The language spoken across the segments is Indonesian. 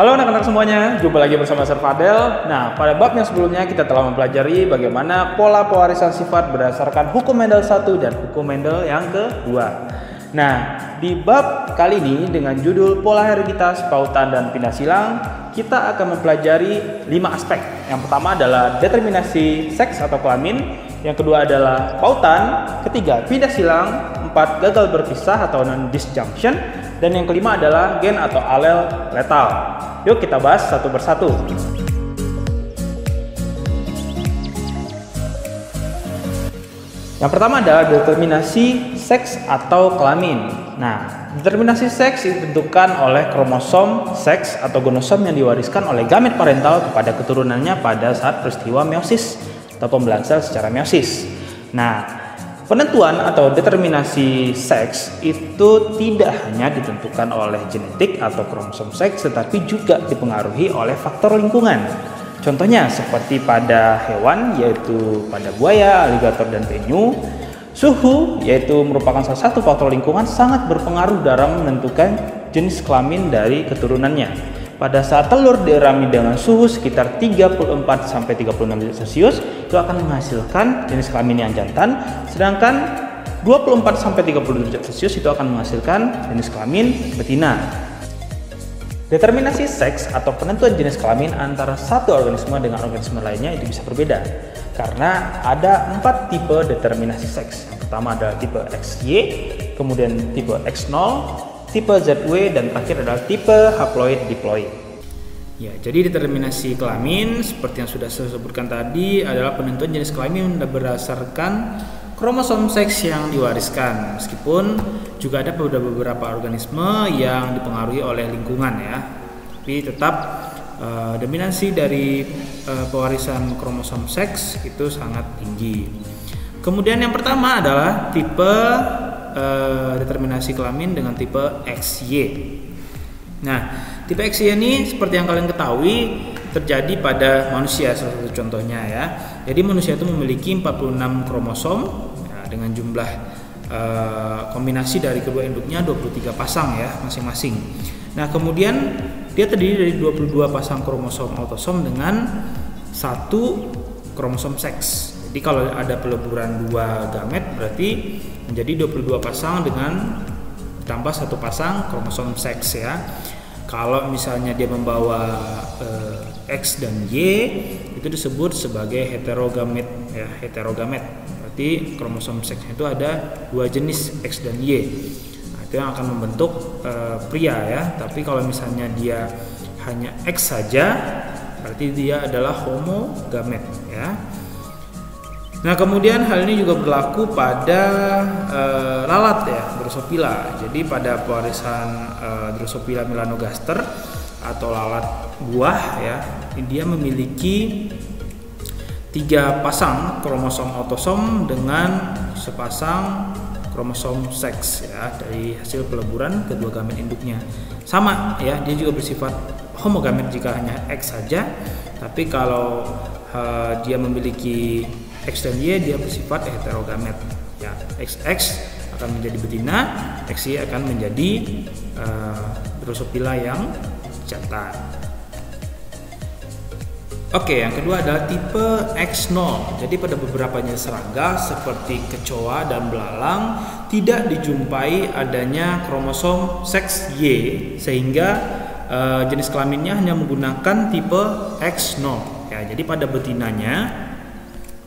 Halo anak-anak semuanya, jumpa lagi bersama Sir Fadel. Nah, pada bab yang sebelumnya kita telah mempelajari bagaimana pola pewarisan sifat berdasarkan hukum Mendel 1 dan hukum Mendel yang kedua. Nah, di bab kali ini dengan judul pola hereditas, pautan, dan pindah silang, kita akan mempelajari 5 aspek. Yang pertama adalah determinasi seks atau kelamin, yang kedua adalah pautan, ketiga pindah silang, 4 gagal berpisah atau non-disjunction, dan yang kelima adalah gen atau alel letal. Yuk kita bahas satu persatu. Yang pertama adalah determinasi seks atau kelamin. Nah, determinasi seks ditentukan oleh kromosom seks atau gonosom yang diwariskan oleh gamet parental kepada keturunannya pada saat peristiwa meiosis atau pembelahan sel secara meiosis. Nah, penentuan atau determinasi seks itu tidak hanya ditentukan oleh genetik atau kromosom seks, tetapi juga dipengaruhi oleh faktor lingkungan. Contohnya seperti pada hewan, yaitu pada buaya, aligator, dan penyu. Suhu, yaitu merupakan salah satu faktor lingkungan, sangat berpengaruh dalam menentukan jenis kelamin dari keturunannya. Pada saat telur dierami dengan suhu sekitar 34-36 derajat Celcius, itu akan menghasilkan jenis kelamin yang jantan, sedangkan 24-30 derajat Celcius itu akan menghasilkan jenis kelamin betina. Determinasi seks atau penentuan jenis kelamin antara satu organisme dengan organisme lainnya itu bisa berbeda, karena ada 4 tipe determinasi seks. Yang pertama adalah tipe XY, kemudian tipe X0, tipe ZW, dan terakhir adalah tipe haploid diploid. Ya, jadi determinasi kelamin seperti yang sudah saya sebutkan tadi adalah penentuan jenis kelamin berdasarkan kromosom seks yang diwariskan. Meskipun juga ada beberapa organisme yang dipengaruhi oleh lingkungan ya, tapi tetap dominasi dari pewarisan kromosom seks itu sangat tinggi. Kemudian yang pertama adalah tipe determinasi kelamin dengan tipe XY. Nah, tipe XY ini seperti yang kalian ketahui terjadi pada manusia, salah satu contohnya ya. Jadi manusia itu memiliki 46 kromosom ya, dengan jumlah kombinasi dari kedua induknya 23 pasang ya masing-masing. Nah, kemudian dia terdiri dari 22 pasang kromosom autosom dengan 1 kromosom seks. Jadi kalau ada peleburan 2 gamet berarti menjadi 22 pasang dengan ditambah 1 pasang kromosom seks ya. Kalau misalnya dia membawa X dan Y, itu disebut sebagai heterogamet ya, heterogamet. Berarti kromosom seksnya itu ada 2 jenis X dan Y. Nah, itu yang akan membentuk pria ya. Tapi kalau misalnya dia hanya X saja, berarti dia adalah homogamet ya. Nah, kemudian hal ini juga berlaku pada lalat ya, Drosophila. Jadi pada pewarisan Drosophila melanogaster atau lalat buah ya, dia memiliki 3 pasang kromosom autosom dengan sepasang kromosom seks ya dari hasil peleburan kedua gamet induknya. Sama ya, dia juga bersifat homogamet jika hanya X saja. Tapi kalau dia memiliki X dan Y, dia bersifat heterogamet ya. XX akan menjadi betina, XY akan menjadi Drosophila yang jantan. Oke, yang kedua adalah tipe X0. Jadi pada beberapa jenis serangga seperti kecoa dan belalang tidak dijumpai adanya kromosom seks Y, sehingga jenis kelaminnya hanya menggunakan tipe X0 ya. Jadi pada betinanya,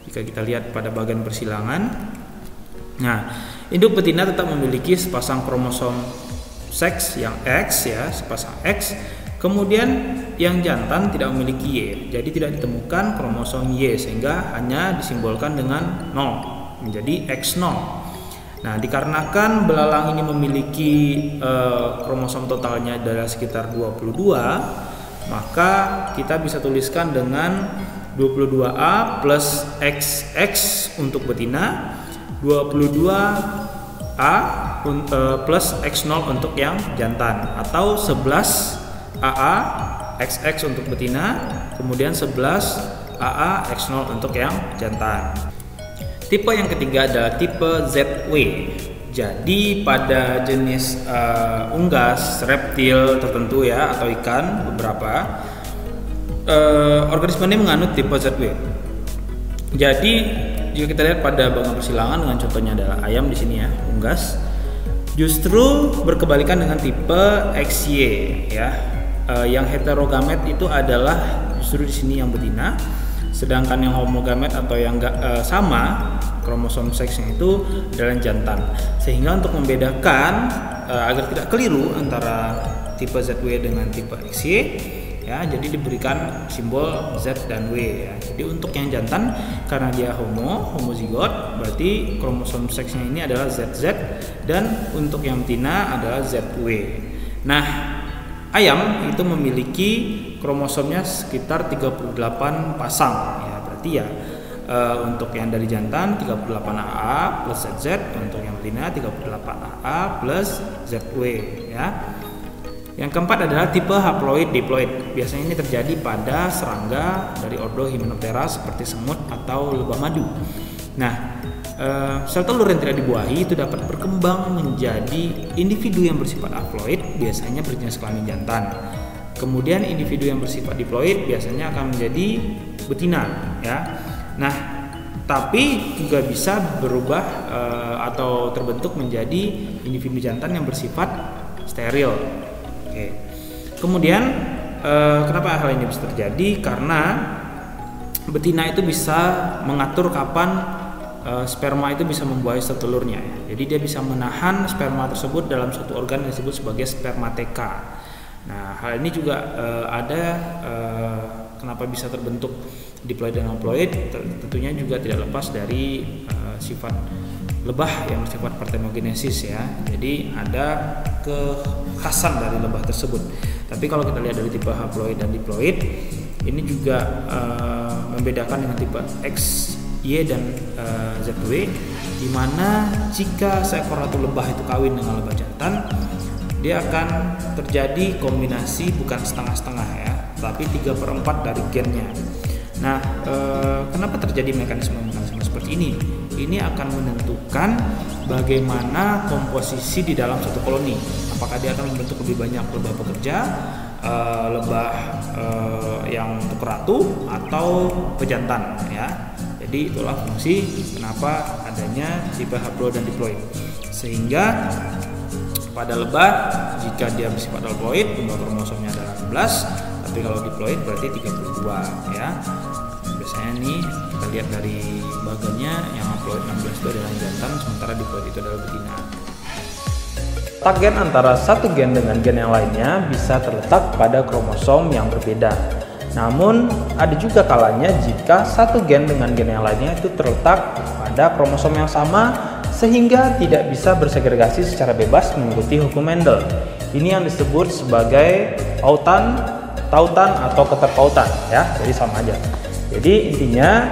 jika kita lihat pada bagian persilangan, nah induk betina tetap memiliki sepasang kromosom seks yang X ya, sepasang X. Kemudian yang jantan tidak memiliki Y, jadi tidak ditemukan kromosom Y, sehingga hanya disimbolkan dengan 0 menjadi X0. Nah, dikarenakan belalang ini memiliki kromosom totalnya adalah sekitar 22, maka kita bisa tuliskan dengan 22A plus XX untuk betina, 22A plus X0 untuk yang jantan, atau 11AA XX untuk betina, kemudian 11AA X0 untuk yang jantan. Tipe yang ketiga adalah tipe ZW. Jadi pada jenis unggas, reptil tertentu ya atau ikan beberapa organisme ini menganut tipe ZW. Jadi jika kita lihat pada bangunan persilangan dengan contohnya adalah ayam di sini ya, unggas, justru berkebalikan dengan tipe XY ya. Yang heterogamet itu adalah justru di sini yang betina, sedangkan yang homogamet atau yang sama kromosom seksnya itu adalah jantan. Sehingga untuk membedakan agar tidak keliru antara tipe ZW dengan tipe XY ya, jadi diberikan simbol Z dan W ya. Jadi untuk yang jantan karena dia homozigot, berarti kromosom seksnya ini adalah ZZ, dan untuk yang betina adalah ZW. Nah, ayam itu memiliki kromosomnya sekitar 38 pasang ya, berarti ya untuk yang dari jantan 38 AA plus ZZ, untuk yang betina 38 AA plus ZW ya. Yang keempat adalah tipe haploid diploid. Biasanya ini terjadi pada serangga dari ordo Hymenoptera seperti semut atau lebah madu. Nah, sel telur yang tidak dibuahi itu dapat berkembang menjadi individu yang bersifat haploid, biasanya berjenis kelamin jantan. Kemudian individu yang bersifat diploid biasanya akan menjadi betina ya. Nah, tapi juga bisa berubah atau terbentuk menjadi individu jantan yang bersifat steril. Oke. Kemudian kenapa hal ini bisa terjadi? Karena betina itu bisa mengatur kapan sperma itu bisa membuahi telurnya. Jadi dia bisa menahan sperma tersebut dalam suatu organ yang disebut sebagai spermateka. Nah, hal ini juga ada kenapa bisa terbentuk diploid dan haploid, tentunya juga tidak lepas dari sifat lebah yang bersifat partenogenesis ya. Jadi ada kekhasan dari lebah tersebut. Tapi kalau kita lihat dari tipe haploid dan diploid, ini juga membedakan dengan tipe X, Y dan ZW, di mana jika seekor ratu lebah itu kawin dengan lebah jantan, dia akan terjadi kombinasi bukan setengah-setengah ya, tapi 3/4 dari gennya. Nah, kenapa terjadi mekanisme seperti ini? Ini akan menentukan bagaimana komposisi di dalam satu koloni. Apakah dia akan membentuk lebih banyak lebah pekerja, lebah yang untuk ratu, atau pejantan ya. Jadi itulah fungsi kenapa adanya tipe haploid dan diploid. Sehingga pada lebah jika dia bersifat haploid jumlah kromosomnya adalah 16, tapi kalau diploid berarti 32 ya. Biasanya nih kita lihat dari bagannya yang haploid 16 itu adalah jantan, sementara diploid itu adalah betina. Letak gen antara satu gen dengan gen yang lainnya bisa terletak pada kromosom yang berbeda. Namun ada juga kalanya jika satu gen dengan gen yang lainnya itu terletak pada kromosom yang sama sehingga tidak bisa bersegregasi secara bebas mengikuti hukum Mendel. Ini yang disebut sebagai tautan atau keterpautan ya, jadi sama aja. Jadi intinya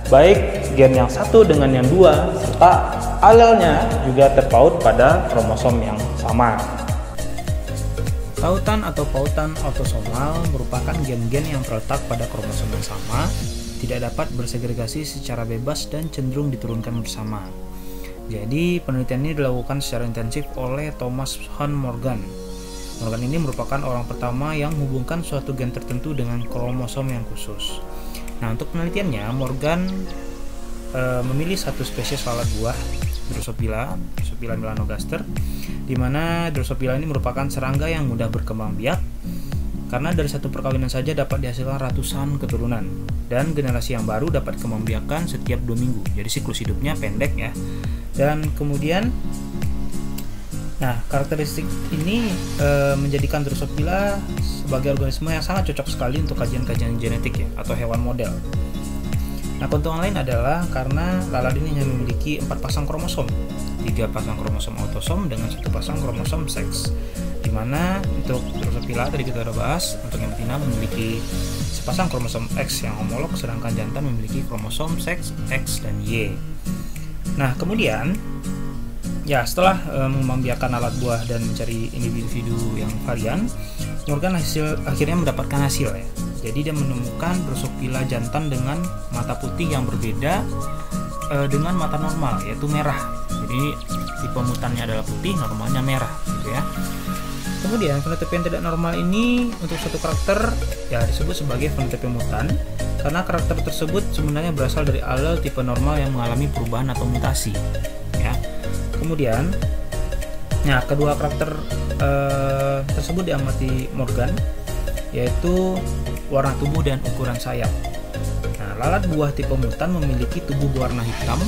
baik gen yang satu dengan yang dua serta alelnya juga terpaut pada kromosom yang sama. Tautan atau pautan autosomal merupakan gen-gen yang terletak pada kromosom yang sama, tidak dapat bersegregasi secara bebas dan cenderung diturunkan bersama. Jadi penelitian ini dilakukan secara intensif oleh Thomas Hunt Morgan. Morgan ini merupakan orang pertama yang menghubungkan suatu gen tertentu dengan kromosom yang khusus. Nah, untuk penelitiannya Morgan memilih satu spesies lalat buah, Drosophila melanogaster, di mana Drosophila ini merupakan serangga yang mudah berkembang biak karena dari satu perkawinan saja dapat dihasilkan ratusan keturunan, dan generasi yang baru dapat kembangbiakan setiap 2 minggu. Jadi siklus hidupnya pendek ya. Dan kemudian karakteristik ini menjadikan Drosophila sebagai organisme yang sangat cocok sekali untuk kajian-kajian genetik ya, atau hewan model. Nah, keuntungan lain adalah karena lalat ini hanya memiliki 4 pasang kromosom, 3 pasang kromosom autosom dengan 1 pasang kromosom seks. Dimana untuk Drosophila tadi kita udah bahas, untuk yang betina memiliki sepasang kromosom X yang homolog, sedangkan jantan memiliki kromosom seks X dan Y. Nah, kemudian ya setelah mengembangbiakan alat buah dan mencari individu yang varian, Morgan akhirnya mendapatkan hasil ya. Jadi dia menemukan Drosophila jantan dengan mata putih yang berbeda dengan mata normal, yaitu merah. Jadi tipe mutannya adalah putih, normalnya merah gitu ya. Kemudian fenotipe yang tidak normal ini untuk satu karakter ya disebut sebagai fenotipe mutan karena karakter tersebut sebenarnya berasal dari alel tipe normal yang mengalami perubahan atau mutasi ya. Kemudian nah kedua karakter tersebut diamati Morgan, yaitu warna tubuh dan ukuran sayap. Nah, lalat buah tipe mutan memiliki tubuh berwarna hitam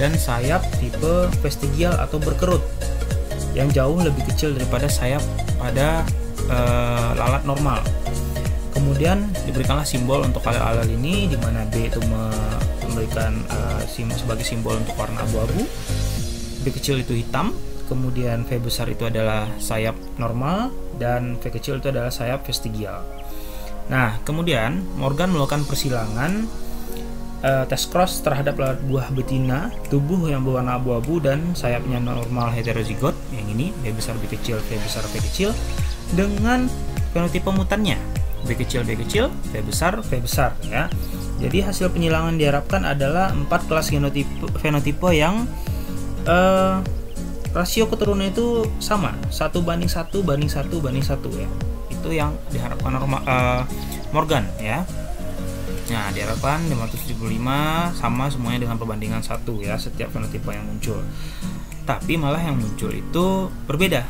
dan sayap tipe vestigial atau berkerut yang jauh lebih kecil daripada sayap pada lalat normal. Kemudian diberikanlah simbol untuk alel-alel ini, di mana B itu memberikan sebagai simbol untuk warna abu-abu, B kecil itu hitam, kemudian V besar itu adalah sayap normal, dan V kecil itu adalah sayap vestigial. Nah, kemudian Morgan melakukan persilangan tes cross terhadap lalat buah betina, tubuh yang berwarna abu-abu dan sayapnya normal heterozigot, yang ini B besar B kecil V besar V kecil, dengan fenotipe mutannya B kecil V besar ya. Jadi hasil penyilangan diharapkan adalah 4 kelas fenotipe yang rasio keturunan itu sama, 1:1 ya. Itu yang diharapkan Morgan ya. Nah, diharapkan 575 sama semuanya dengan perbandingan 1 ya setiap fenotipe yang muncul. Tapi malah yang muncul itu berbeda.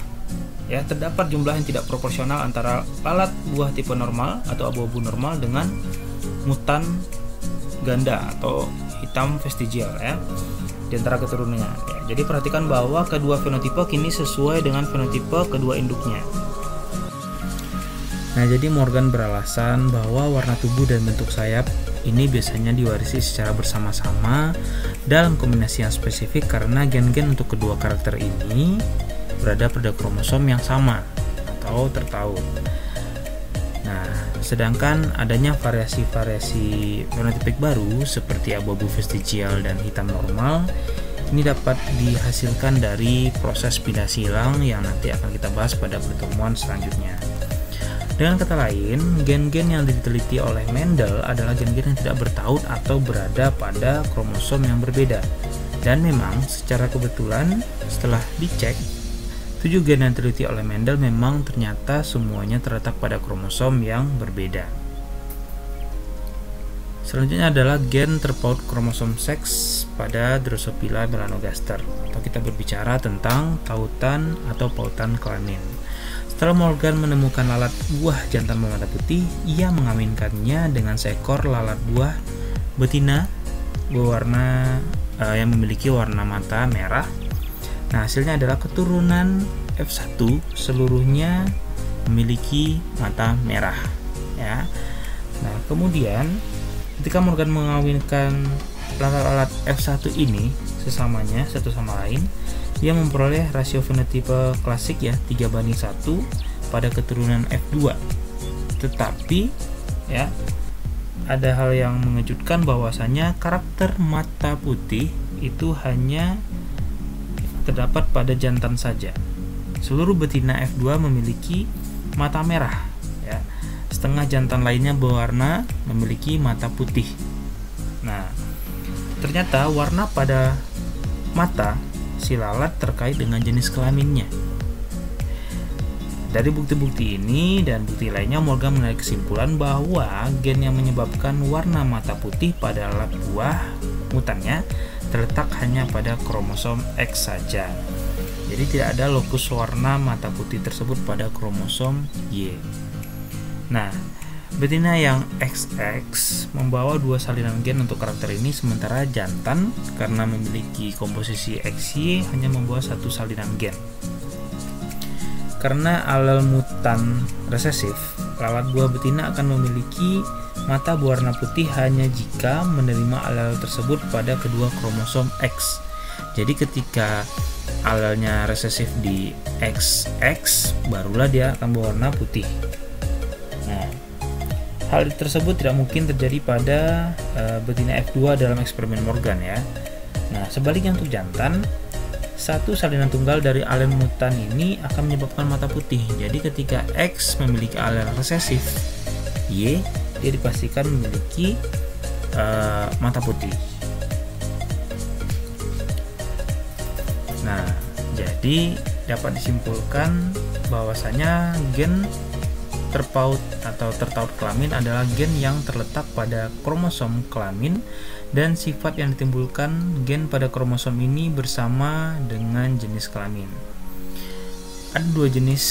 Ya, terdapat jumlah yang tidak proporsional antara lalat buah tipe normal atau abu-abu normal dengan mutan ganda atau hitam vestigial ya di antara keturunannya. Ya, jadi perhatikan bahwa kedua fenotipe kini sesuai dengan fenotipe kedua induknya. Nah, jadi Morgan beralasan bahwa warna tubuh dan bentuk sayap ini biasanya diwarisi secara bersama-sama dalam kombinasi yang spesifik karena gen-gen untuk kedua karakter ini berada pada kromosom yang sama atau tertaut. Nah, sedangkan adanya variasi-variasi fenotipik baru seperti abu-abu vestigial dan hitam normal ini dapat dihasilkan dari proses pindah silang yang nanti akan kita bahas pada pertemuan selanjutnya. Dengan kata lain, gen-gen yang diteliti oleh Mendel adalah gen-gen yang tidak bertaut atau berada pada kromosom yang berbeda. Dan memang secara kebetulan setelah dicek, 7 gen yang diteliti oleh Mendel memang ternyata semuanya terletak pada kromosom yang berbeda. Selanjutnya adalah gen terpaut kromosom seks pada Drosophila melanogaster, atau kita berbicara tentang tautan atau pautan kelamin. Setelah Morgan menemukan lalat buah jantan bermata putih, ia mengawinkannya dengan seekor lalat buah betina berwarna yang memiliki warna mata merah. Nah, hasilnya adalah keturunan F1 seluruhnya memiliki mata merah ya. Nah, kemudian ketika Morgan mengawinkan lalat-lalat F1 ini sesamanya satu sama lain, dia memperoleh rasio fenotipe klasik ya 3:1 pada keturunan F2. Tetapi ya ada hal yang mengejutkan bahwasanya karakter mata putih itu hanya terdapat pada jantan saja. Seluruh betina F2 memiliki mata merah ya. Setengah jantan lainnya berwarna memiliki mata putih. Nah, ternyata warna pada mata si lalat terkait dengan jenis kelaminnya. Dari bukti-bukti ini dan bukti lainnya, Morgan menarik kesimpulan bahwa gen yang menyebabkan warna mata putih pada lalat buah mutannya terletak hanya pada kromosom X saja. Jadi tidak ada lokus warna mata putih tersebut pada kromosom Y. Nah, betina yang XX membawa 2 salinan gen untuk karakter ini, sementara jantan karena memiliki komposisi XY hanya membawa 1 salinan gen. Karena alel mutan resesif, lalat buah betina akan memiliki mata berwarna putih hanya jika menerima alel tersebut pada kedua kromosom X. Jadi ketika alelnya resesif di XX, barulah dia akan berwarna putih. Nah, hal tersebut tidak mungkin terjadi pada betina F2 dalam eksperimen Morgan ya. Nah, sebaliknya untuk jantan, satu salinan tunggal dari alel mutan ini akan menyebabkan mata putih. Jadi ketika X memiliki alel resesif, Y dia dipastikan memiliki mata putih. Nah, Jadi dapat disimpulkan bahwasanya gen terpaut atau tertaut kelamin adalah gen yang terletak pada kromosom kelamin, dan sifat yang ditimbulkan gen pada kromosom ini bersama dengan jenis kelamin. Ada dua jenis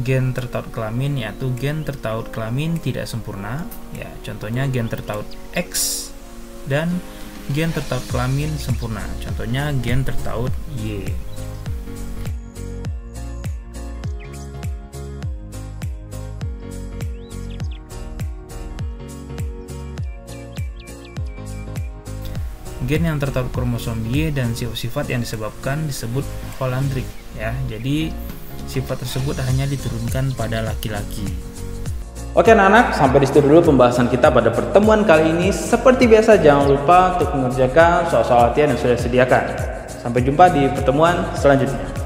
gen tertaut kelamin, yaitu gen tertaut kelamin tidak sempurna, ya contohnya gen tertaut X, dan gen tertaut kelamin sempurna, contohnya gen tertaut Y. Gen yang tertaut kromosom Y dan sifat-sifat yang disebut holandrik, ya. Jadi sifat tersebut hanya diturunkan pada laki-laki. Oke anak-anak, sampai di situ dulu pembahasan kita pada pertemuan kali ini. Seperti biasa, jangan lupa untuk mengerjakan soal-soal latihan yang sudah disediakan. Sampai jumpa di pertemuan selanjutnya.